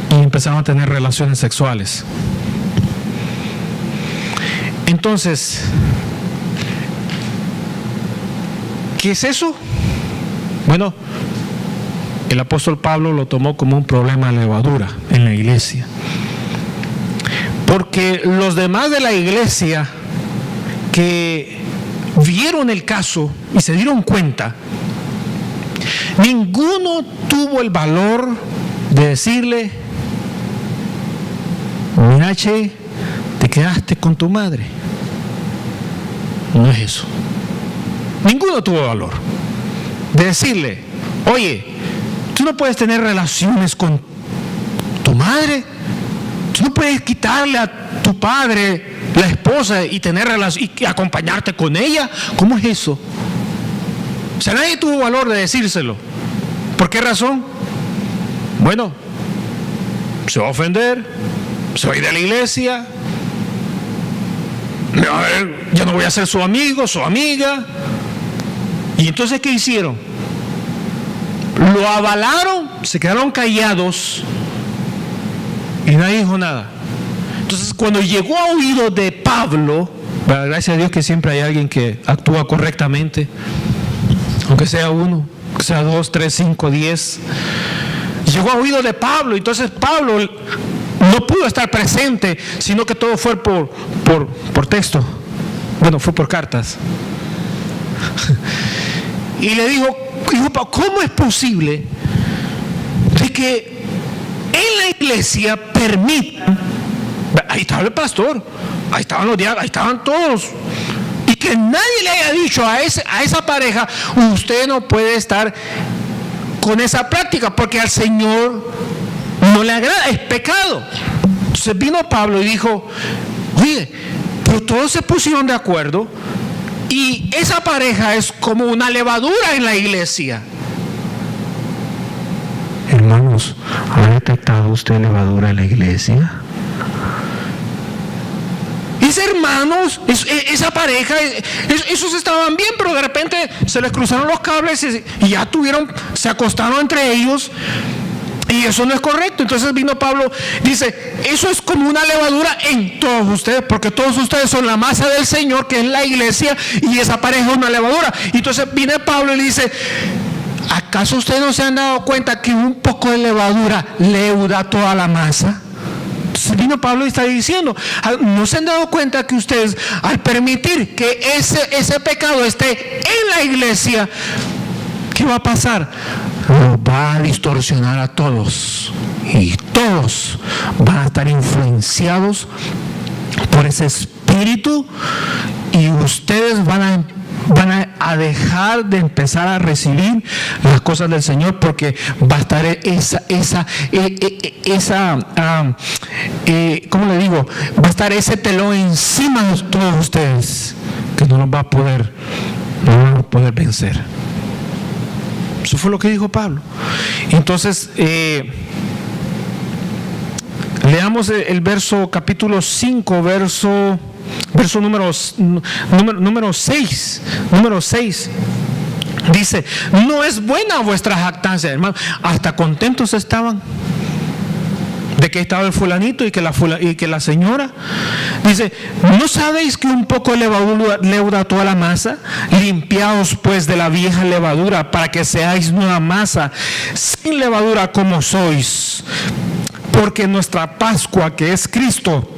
y empezaron a tener relaciones sexuales. Entonces, ¿qué es eso? Bueno, el apóstol Pablo lo tomó como un problema de levadura en la iglesia. Porque los demás de la iglesia que vieron el caso y se dieron cuenta, ninguno tuvo el valor de decirle: mira, che, te quedaste con tu madre. No es eso. Ninguno tuvo valor de decirle: oye, tú no puedes tener relaciones con tu madre, tú no puedes quitarle a tu padre la esposa y tener relaciones y acompañarte con ella. ¿Cómo es eso? O sea, nadie tuvo valor de decírselo. ¿Por qué razón? Bueno, se va a ofender, se va a ir de la iglesia, yo no voy a ser su amigo, su amiga. Y entonces, ¿qué hicieron? Lo avalaron, se quedaron callados y nadie dijo nada. Entonces, cuando llegó a oídos de Pablo, gracias a Dios que siempre hay alguien que actúa correctamente, aunque sea uno, que sea 2, 3, 5, 10. Llegó a oídos de Pablo. Entonces Pablo no pudo estar presente, sino que todo fue por texto. Bueno, fue por cartas. Y le dijo, ¿cómo es posible de que en la iglesia permitan? Ahí estaba el pastor, ahí estaban los diáconos, ahí estaban todos, y que nadie le haya dicho a esa pareja: usted no puede estar con esa práctica porque al Señor no le agrada, es pecado. Entonces vino Pablo y dijo: oye, pero todos se pusieron de acuerdo y esa pareja es como una levadura en la iglesia. Hermanos, ¿ha detectado usted levadura en la iglesia? Hermanos, esa pareja, esos estaban bien, pero de repente se les cruzaron los cables y ya se acostaron entre ellos, y eso no es correcto. Entonces vino Pablo, dice: eso es como una levadura en todos ustedes, porque todos ustedes son la masa del Señor, que es la iglesia, y esa pareja es una levadura. Y entonces viene Pablo y le dice: ¿acaso ustedes no se han dado cuenta que un poco de levadura leuda toda la masa? Entonces vino Pablo y está diciendo: ¿no se han dado cuenta que ustedes, al permitir que ese pecado esté en la iglesia, qué va a pasar? Lo va a distorsionar a todos, y todos van a estar influenciados por ese espíritu, y ustedes van a dejar de empezar a recibir las cosas del Señor, porque va a estar ¿cómo le digo? Va a estar ese telón encima de todos ustedes, que no va a poder vencer. Eso fue lo que dijo Pablo. Entonces, leamos el verso, capítulo 5, verso número 6. Número 6. Dice: no es buena vuestra jactancia, hermano. Hasta contentos estaban de que estaba el fulanito y que la señora. Dice: ¿no sabéis que un poco de levadura leuda toda la masa? Limpiaos pues de la vieja levadura, para que seáis nueva masa, sin levadura como sois. Porque nuestra Pascua, que es Cristo,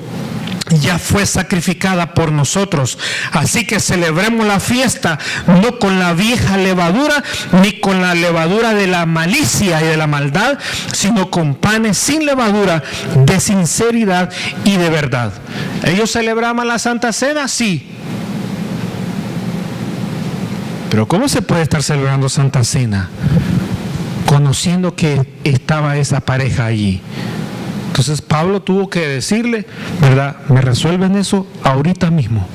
ya fue sacrificada por nosotros. Así que celebremos la fiesta no con la vieja levadura, ni con la levadura de la malicia y de la maldad, sino con panes sin levadura, de sinceridad y de verdad. ¿Ellos celebraban la Santa Cena? Sí. Pero ¿cómo se puede estar celebrando Santa Cena conociendo que estaba esa pareja allí? Entonces Pablo tuvo que decirle, ¿verdad? Me resuelven eso ahorita mismo.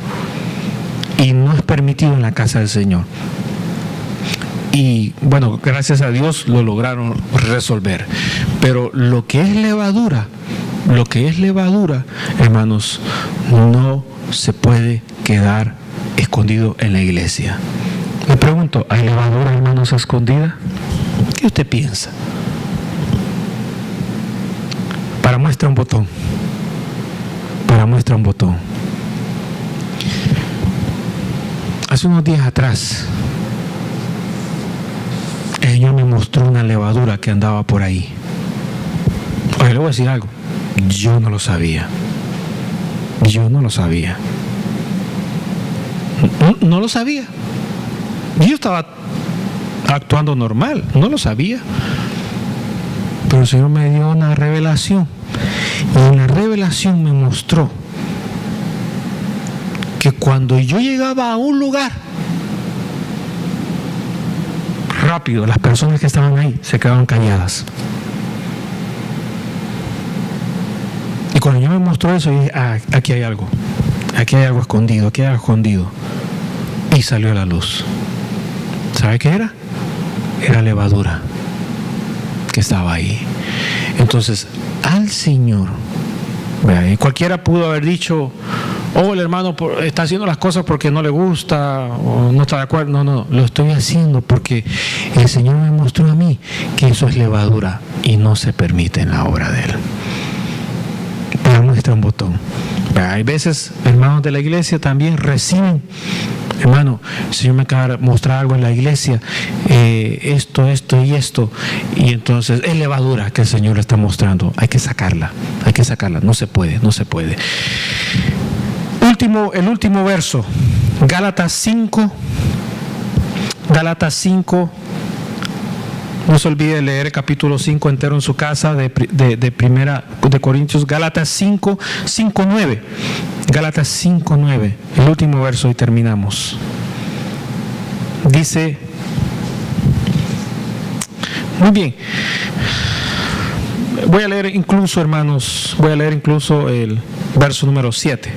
Y no es permitido en la casa del Señor. Y bueno, gracias a Dios lo lograron resolver. Pero lo que es levadura, hermanos, no se puede quedar escondido en la iglesia. Me pregunto, ¿hay levadura, hermanos, escondida? ¿Qué usted piensa? Para muestra un botón. Hace unos días atrás, el Señor me mostró una levadura que andaba por ahí. Oye, le voy a decir algo. Yo no lo sabía. No lo sabía. Yo estaba actuando normal, no lo sabía. Pero el Señor me dio una revelación. Y en la revelación me mostró que cuando yo llegaba a un lugar, rápido, las personas que estaban ahí se quedaban calladas. Y cuando yo me mostró eso, dije, aquí hay algo escondido, y salió a la luz. ¿Sabe qué era? Era levadura que estaba ahí. Entonces, al Señor, y cualquiera pudo haber dicho, el hermano está haciendo las cosas porque no le gusta o no está de acuerdo. No, lo estoy haciendo porque el Señor me mostró a mí que eso es levadura y no se permite en la obra de Él. Para muestra un botón. Hay veces, hermanos de la iglesia también reciben, hermano, el Señor me acaba de mostrar algo en la iglesia, esto y esto, y entonces es levadura que el Señor le está mostrando. Hay que sacarla, no se puede. El último verso, Gálatas 5. No se olvide de leer el capítulo 5 entero en su casa de Corintios. Gálatas 5:9. Gálatas 5:9, el último verso y terminamos. Dice, muy bien, voy a leer incluso, hermanos, el verso número 7.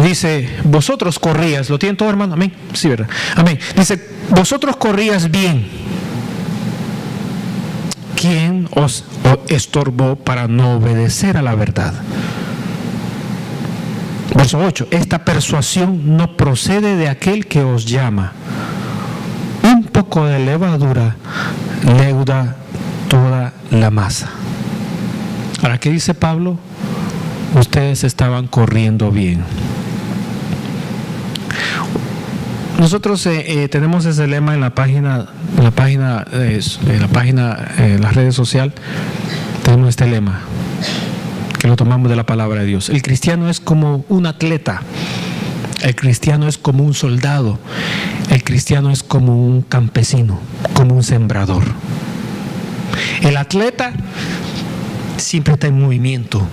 Dice, vosotros corrías, ¿lo tienen todo, hermano? Amén. Sí, ¿verdad? Amén. Dice, vosotros corrías bien. ¿Quién os estorbó para no obedecer a la verdad? Verso 8, esta persuasión no procede de aquel que os llama. Un poco de levadura leuda toda la masa. Ahora, ¿qué dice Pablo? Ustedes estaban corriendo bien. Nosotros tenemos ese lema en las redes sociales. Tenemos este lema que lo tomamos de la palabra de Dios. El cristiano es como un atleta, el cristiano es como un soldado, el cristiano es como un campesino, como un sembrador. El atleta siempre está en movimiento,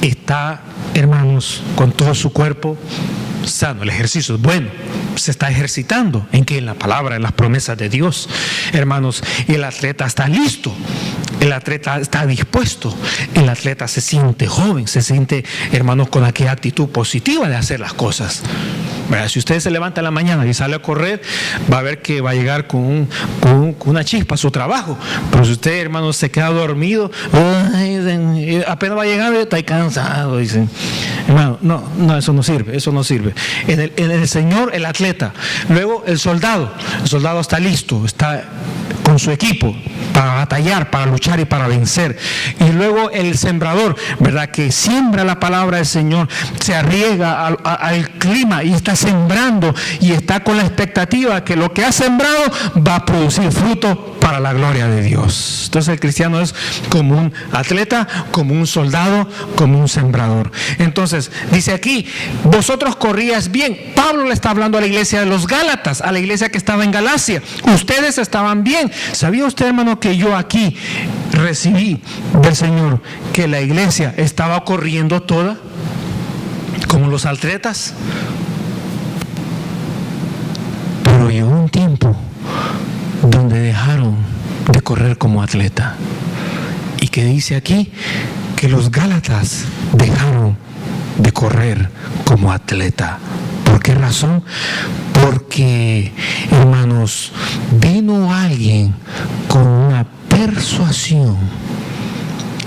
está, hermanos, con todo su cuerpo sano. El ejercicio es bueno, se está ejercitando en la palabra, en las promesas de Dios, hermanos. Y el atleta está listo, el atleta está dispuesto, el atleta se siente joven, se siente, hermanos, con aquella actitud positiva de hacer las cosas. Si usted se levanta en la mañana y sale a correr, va a ver que va a llegar con una chispa a su trabajo. Pero si usted, hermano, se queda dormido, apenas va a llegar, está cansado, dicen. Hermano, no, eso no sirve. En el Señor, el atleta. Luego el soldado está listo, está con su equipo para batallar, para luchar y para vencer. Y luego el sembrador, ¿verdad? Que siembra la palabra del Señor, se arriesga al clima y está sembrando y está con la expectativa que lo que ha sembrado va a producir fruto para la gloria de Dios. Entonces el cristiano es como un atleta, como un soldado, como un sembrador. Entonces dice aquí, vosotros corrías bien. Pablo le está hablando a la iglesia de los Gálatas, a la iglesia que estaba en Galacia. Ustedes estaban bien. ¿Sabía usted, hermano, que yo aquí recibí del Señor que la iglesia estaba corriendo toda como los atletas? Pero llegó un tiempo donde dejaron de correr como atleta. Y que dice aquí que los Gálatas dejaron de correr como atleta. ¿Por qué razón? Porque, hermanos, vino alguien con una persuasión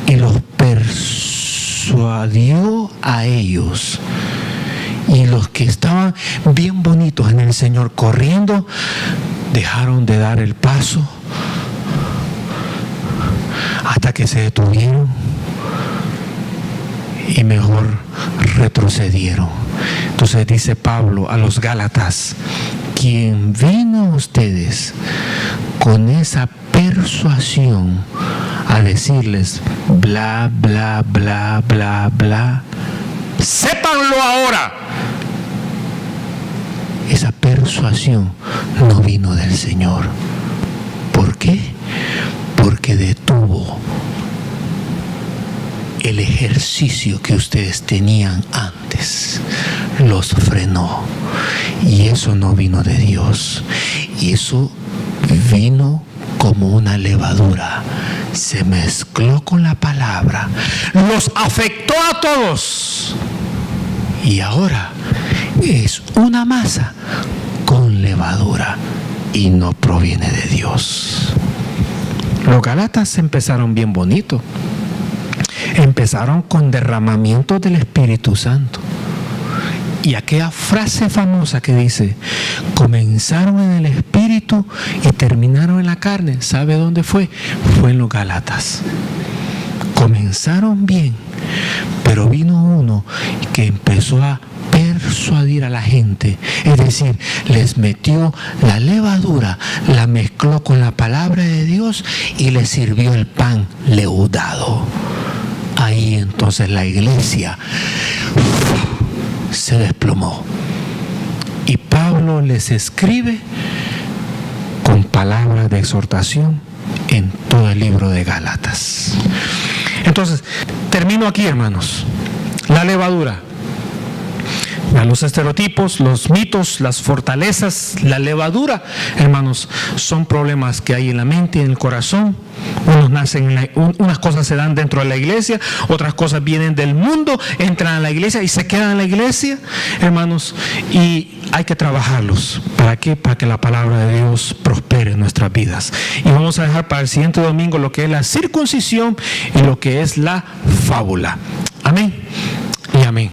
y los persuadió a ellos. Y los que estaban bien bonitos en el Señor corriendo, dejaron de dar el paso hasta que se detuvieron y mejor retrocedieron. Entonces dice Pablo a los Gálatas: quien vino a ustedes con esa persuasión a decirles bla, bla, bla, bla, bla, sépanlo ahora. Esa persuasión no vino del Señor. ¿Por qué? Porque detuvo el ejercicio que ustedes tenían antes. Los frenó. Y eso no vino de Dios. Y eso vino como una levadura. Se mezcló con la palabra. Los afectó a todos. Y ahora es una masa con levadura y no proviene de Dios. Los Gálatas empezaron bien bonito. Empezaron con derramamiento del Espíritu Santo. Y aquella frase famosa que dice: comenzaron en el Espíritu y terminaron en la carne. ¿Sabe dónde fue? Fue en los Gálatas. Comenzaron bien, pero vino uno que empezó a persuadir a la gente, es decir, les metió la levadura, la mezcló con la palabra de Dios y les sirvió el pan leudado. Ahí entonces la iglesia se desplomó. Y Pablo les escribe con palabras de exhortación en todo el libro de Gálatas. Entonces, termino aquí, hermanos. La levadura. Los estereotipos, los mitos, las fortalezas, la levadura, hermanos, son problemas que hay en la mente y en el corazón. Unas cosas se dan dentro de la iglesia, otras cosas vienen del mundo, entran a la iglesia y se quedan en la iglesia, hermanos, y hay que trabajarlos. ¿Para qué? Para que la palabra de Dios prospere en nuestras vidas. Y vamos a dejar para el siguiente domingo lo que es la circuncisión y lo que es la fábula. Amén y amén.